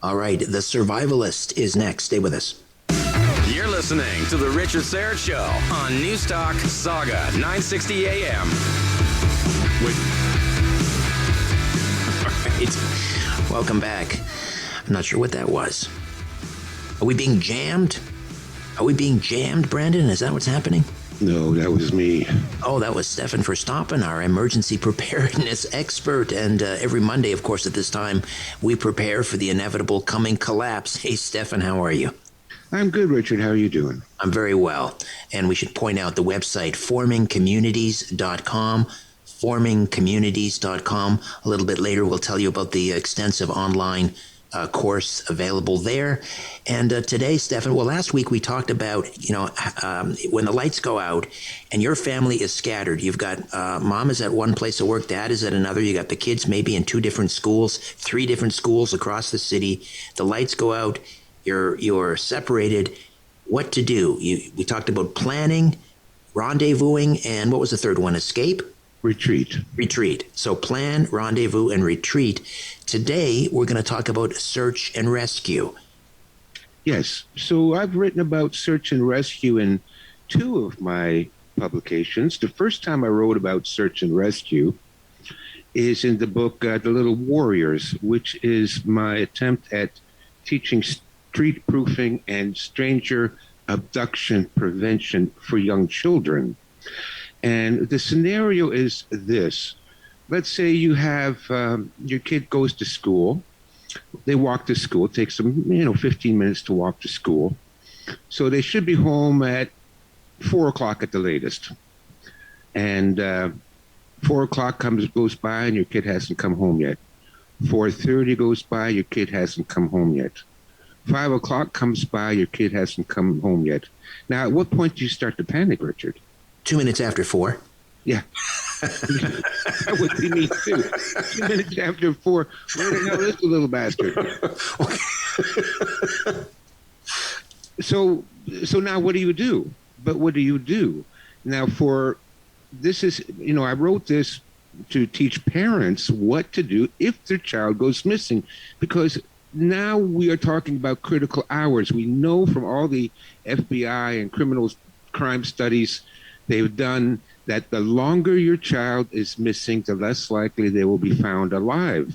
All right, The Survivalist is next. Stay with us. You're listening to The Richard Syrett Show on Newstalk Saga 960 AM. All right. Welcome back. I'm not sure what that was. Are we being jammed? Are we being jammed, Brandon? Is that what's happening? No, that was me. Oh, that was Stefan for stopping, our emergency preparedness expert. And every Monday, of course, at this time, we prepare for the inevitable coming collapse. Hey, Stefan, how are you? I'm good, Richard. How are you doing? I'm very well. And we should point out the website, formingcommunities.com. formingcommunities.com. A little bit later, we'll tell you about the extensive online course available there. And today, Stefan, well, last week we talked about, when the lights go out and your family is scattered, you've got mom is at one place of work, dad is at another, you got the kids maybe in 2 different schools, 3 different schools across the city. The lights go out, you're separated. What to do? We talked about planning, rendezvousing, and what was the third one? Escape? Retreat. So plan, rendezvous, and retreat. Today, we're going to talk about search and rescue. Yes. So I've written about search and rescue in 2 of my publications. The first time I wrote about search and rescue is in the book, The Little Warriors, which is my attempt at teaching street proofing and stranger abduction prevention for young children. And the scenario is this. Let's say you have your kid goes to school. They walk to school. It takes them, 15 minutes to walk to school. So they should be home at 4 o'clock at the latest. And 4 o'clock goes by and your kid hasn't come home yet. 4:30 goes by, your kid hasn't come home yet. 5 o'clock comes by, your kid hasn't come home yet. Now, at what point do you start to panic, Richard? 2 minutes after 4. Yeah. That would be me too. 2 minutes after 4. Where the hell is the little bastard? So now what do you do? But what do you do? Now I wrote this to teach parents what to do if their child goes missing, because now we are talking about critical hours. We know from all the FBI and criminal crime studies they've done that the longer your child is missing, the less likely they will be found alive.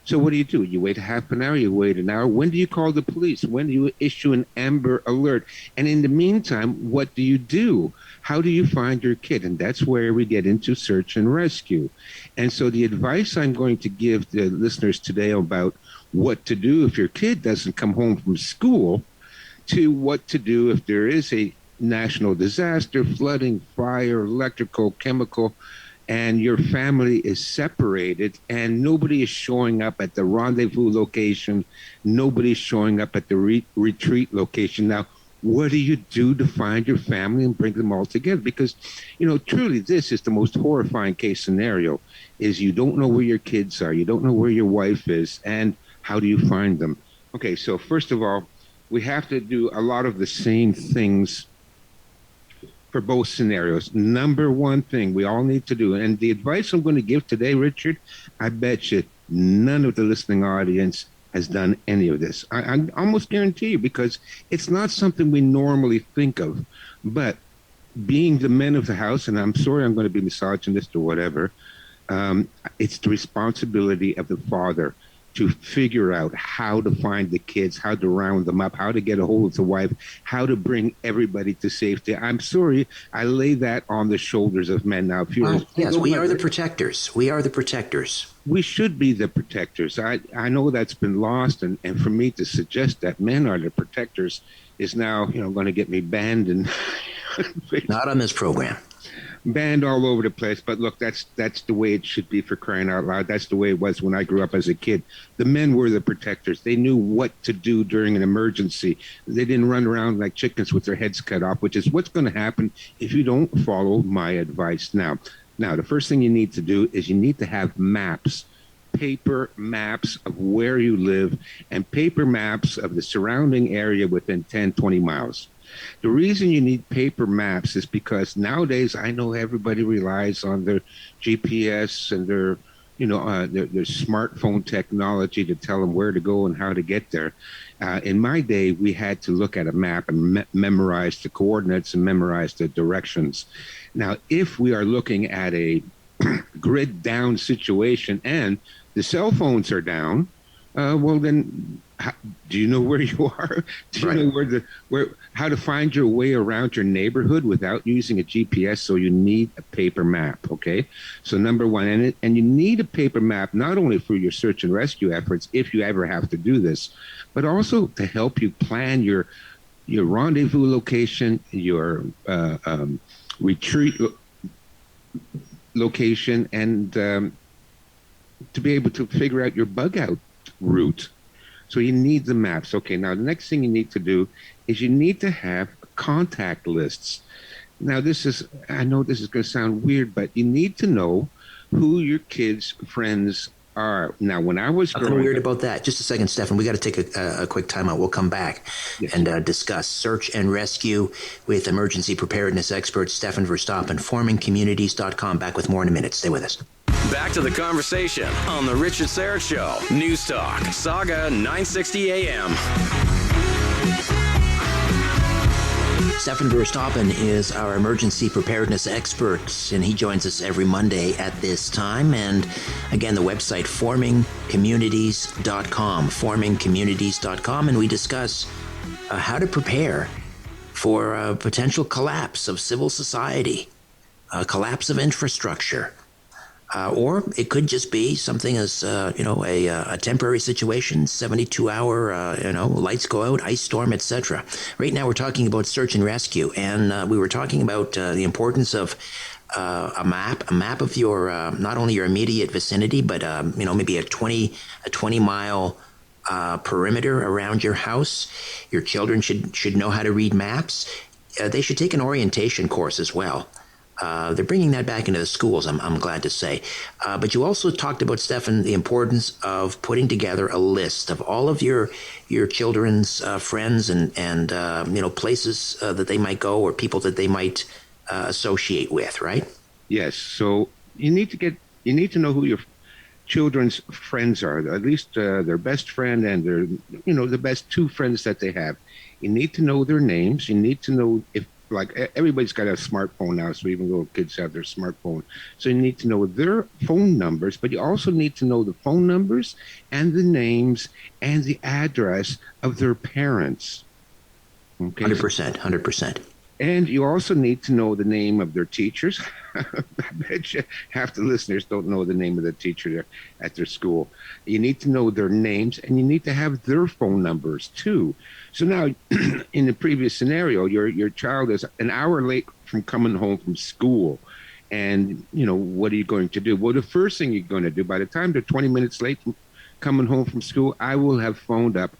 So what do? You wait a half an hour, you wait an hour. When do you call the police? When do you issue an Amber Alert? And in the meantime, what do you do? How do you find your kid? And that's where we get into search and rescue. And so the advice I'm going to give the listeners today about what to do if your kid doesn't come home from school, to what to do if there is a national disaster, flooding, fire, electrical, chemical, and your family is separated and nobody is showing up at the rendezvous location, nobody's showing up at the retreat location. Now, what do you do to find your family and bring them all together? Because, truly this is the most horrifying case scenario, is you don't know where your kids are, you don't know where your wife is, and how do you find them? Okay, so first of all, we have to do a lot of the same things for both scenarios. Number one thing we all need to do, and the advice I'm going to give today, Richard, I bet you none of the listening audience has done any of this. I almost guarantee you, because it's not something we normally think of. But being the men of the house, and I'm sorry I'm going to be misogynist or whatever, it's the responsibility of the father to figure out how to find the kids, how to round them up, how to get a hold of the wife, how to bring everybody to safety. I'm sorry, I lay that on the shoulders of men. Now, if you're yes, we are the protectors. We are the protectors. We should be the protectors. I know that's been lost, and for me to suggest that men are the protectors is now, going to get me banned and not on this program. Banned all over the place. But look, that's the way it should be, for crying out loud. That's the way it was when I grew up as a kid. The men were the protectors. They knew what to do during an emergency. They didn't run around like chickens with their heads cut off, which is what's going to happen if you don't follow my advice. Now, the first thing you need to do is you need to have maps, paper maps of where you live, and paper maps of the surrounding area within 10, 20 miles. The reason you need paper maps is because nowadays I know everybody relies on their GPS and their there's smartphone technology to tell them where to go and how to get there. In my day, we had to look at a map and memorize the coordinates and memorize the directions. Now, if we are looking at a grid down situation and the cell phones are down, well then, do you know where you are? Do you know how to find your way around your neighborhood without using a GPS? So you need a paper map. Okay, so number one, and you need a paper map not only for your search and rescue efforts, if you ever have to do this, but also to help you plan your rendezvous location, your retreat location, and to be able to figure out your bug out route. So you need the maps. Okay, now the next thing you need to do is you need to have contact lists. Now I know this is going to sound weird, but you need to know who your kids' friends are. Now, when I was nothing weird about that. Just a second, Stefan. We got to take a quick timeout. We'll come back and discuss search and rescue with emergency preparedness expert Stefan Verstappen, formingcommunities.com. Back with more in a minute. Stay with us. Back to the conversation on the Richard Syrett Show. News Talk, Saga 960 AM. Stefan Verstappen is our emergency preparedness expert, and he joins us every Monday at this time. And again, the website, formingcommunities.com, formingcommunities.com, and we discuss how to prepare for a potential collapse of civil society, a collapse of infrastructure. Or it could just be something as, a temporary situation, 72-hour, lights go out, ice storm, etc. Right now we're talking about search and rescue, and we were talking about the importance of a map of your, not only your immediate vicinity, but, maybe a 20-mile perimeter around your house. Your children should know how to read maps. They should take an orientation course as well. They're bringing that back into the schools, I'm glad to say. But you also talked about, Stefan, the importance of putting together a list of all of your children's friends and places that they might go or people that they might associate with, right? Yes. So you need to know who your children's friends are, at least their best friend and their, the best two friends that they have. You need to know their names. You need to know if, like, everybody's got a smartphone now, so even little kids have their smartphone. So you need to know their phone numbers, but you also need to know the phone numbers and the names and the address of their parents. Okay? 100%. And you also need to know the name of their teachers. I bet you half the listeners don't know the name of the teacher at their school. You need to know their names, and you need to have their phone numbers too. So now, in the previous scenario, your child is an hour late from coming home from school. And, what are you going to do? Well, the first thing you're going to do, by the time they're 20 minutes late from coming home from school, I will have phoned up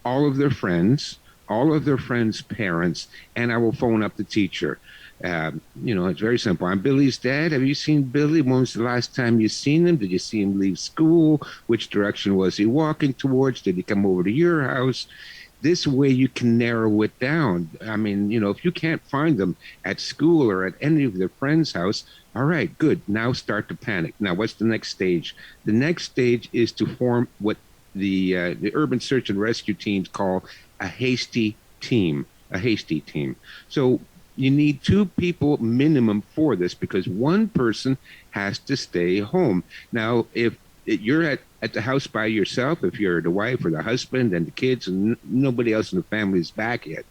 all of their friends, all of their friends' parents, and I will phone up the teacher. It's very simple. I'm Billy's dad. Have you seen Billy? When was the last time you seen him? Did you see him leave school? Which direction was he walking towards? Did he come over to your house? This way you can narrow it down. I mean, if you can't find them at school or at any of their friends' house, all right, good. Now start to panic. Now, what's the next stage? The next stage is to form what the urban search and rescue teams call a hasty team. So you need two people minimum for this, because one person has to stay home. Now, if you're at the house by yourself, if you're the wife or the husband and the kids and nobody else in the family is back yet,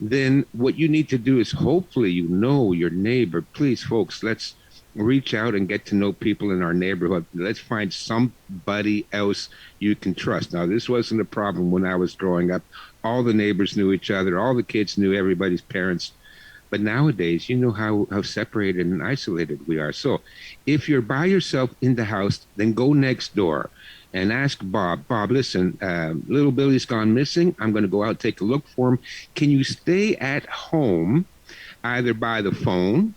then what you need to do is hopefully your neighbor. Please, folks, let's reach out and get to know people in our neighborhood. Let's find somebody else you can trust. Now, this wasn't a problem when I was growing up. All the neighbors knew each other. All the kids knew everybody's parents. But nowadays, you know how separated and isolated we are. So if you're by yourself in the house, then go next door and ask Bob. Bob, listen, little Billy's gone missing. I'm going to go out, take a look for him. Can you stay at home, either by the phone,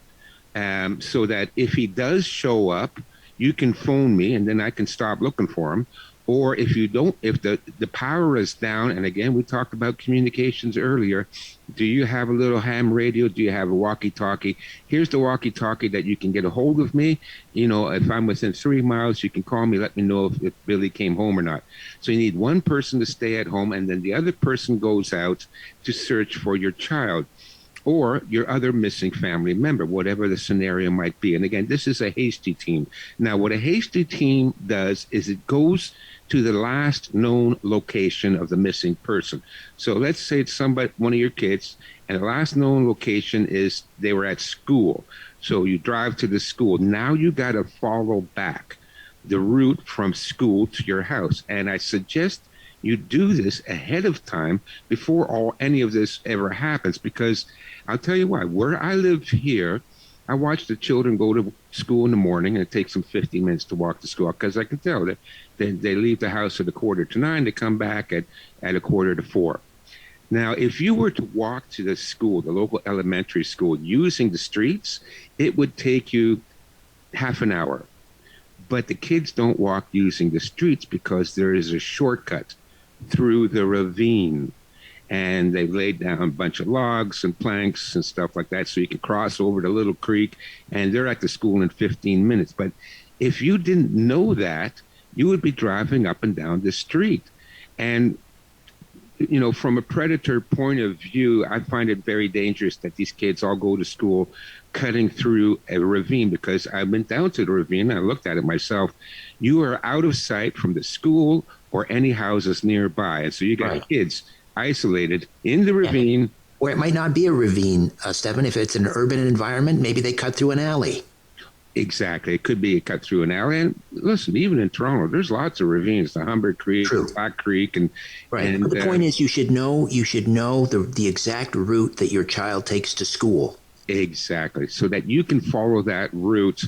so that if he does show up, you can phone me and then I can stop looking for him, Or if you don't, if the power is down, and again, we talked about communications earlier, do you have a little ham radio? Do you have a walkie-talkie? Here's the walkie-talkie that you can get a hold of me. If I'm within 3 miles, you can call me, let me know if Billy came home or not. So you need one person to stay at home, and then the other person goes out to search for your child or your other missing family member, whatever the scenario might be. And again, this is a hasty team. Now, what a hasty team does is it goes to the last known location of the missing person. So let's say it's one of your kids, and the last known location is they were at school. So you drive to the school. Now you got to follow back the route from school to your house. And I suggest you do this ahead of time before any of this ever happens, because I'll tell you why. Where I live here, I watch the children go to school in the morning, and it takes them 50 minutes to walk to school, because I can tell that they leave the house at 8:45, they come back at 3:45. Now, if you were to walk to the school, the local elementary school, using the streets, it would take you half an hour. But the kids don't walk using the streets because there is a shortcut through the ravine. And they laid down a bunch of logs and planks and stuff like that so you can cross over the little creek, and they're at the school in 15 minutes. But if you didn't know that, you would be driving up and down the street. And, from a predator point of view, I find it very dangerous that these kids all go to school cutting through a ravine, because I went down to the ravine and I looked at it myself. You are out of sight from the school or any houses nearby. And so you got kids isolated in the ravine. Or it might not be a ravine, Stefan. If it's an urban environment, maybe they cut through an alley. Exactly. It could be a cut through an alley. And listen, even in Toronto, there's lots of ravines, the Humber Creek, Black Creek. And but the point is, you should know the exact route that your child takes to school. Exactly. So that you can follow that route.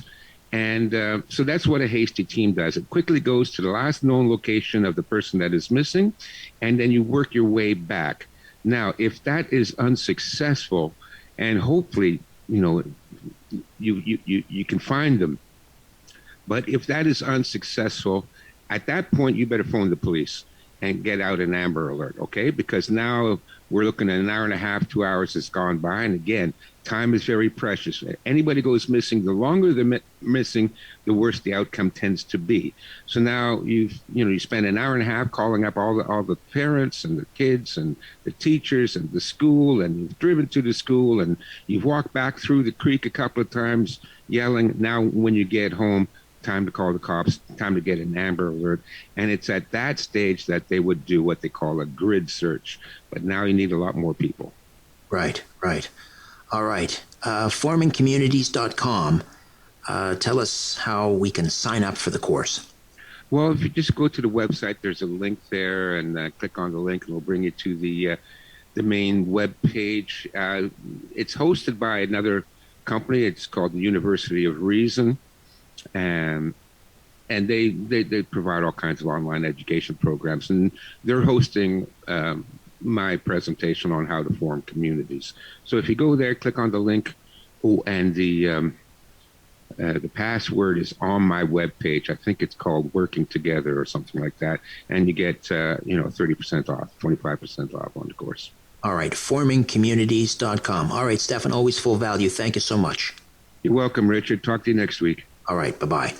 And so that's what a hasty team does. It quickly goes to the last known location of the person that is missing, and then you work your way back. Now, if that is unsuccessful, and hopefully, you can find them, but if that is unsuccessful, at that point, you better phone the police and get out an Amber Alert, okay? Because now we're looking at an hour and a half, 2 hours has gone by, and again, time is very precious. Anybody goes missing, the longer they're missing, the worse the outcome tends to be. So now you spend an hour and a half calling up all the parents and the kids and the teachers and the school, and you've driven to the school, and you've walked back through the creek a couple of times yelling. Now when you get home, time to call the cops, time to get an Amber Alert. And it's at that stage that they would do what they call a grid search. But now you need a lot more people. Right. All right. Formingcommunities.com. Tell us how we can sign up for the course. Well, if you just go to the website, there's a link there, and click on the link, and it'll bring you to the main web page. It's hosted by another company. It's called the University of Reason, and they provide all kinds of online education programs, and they're hosting my presentation on how to form communities. So if you go there, click on the link, and the password is on my webpage. I think it's called Working Together or something like that, and you get 30% off, 25% off on the course. All right, formingcommunities.com. All right, Stefan, always full value. Thank you so much. You're welcome, Richard. Talk to you next week. All right, bye-bye.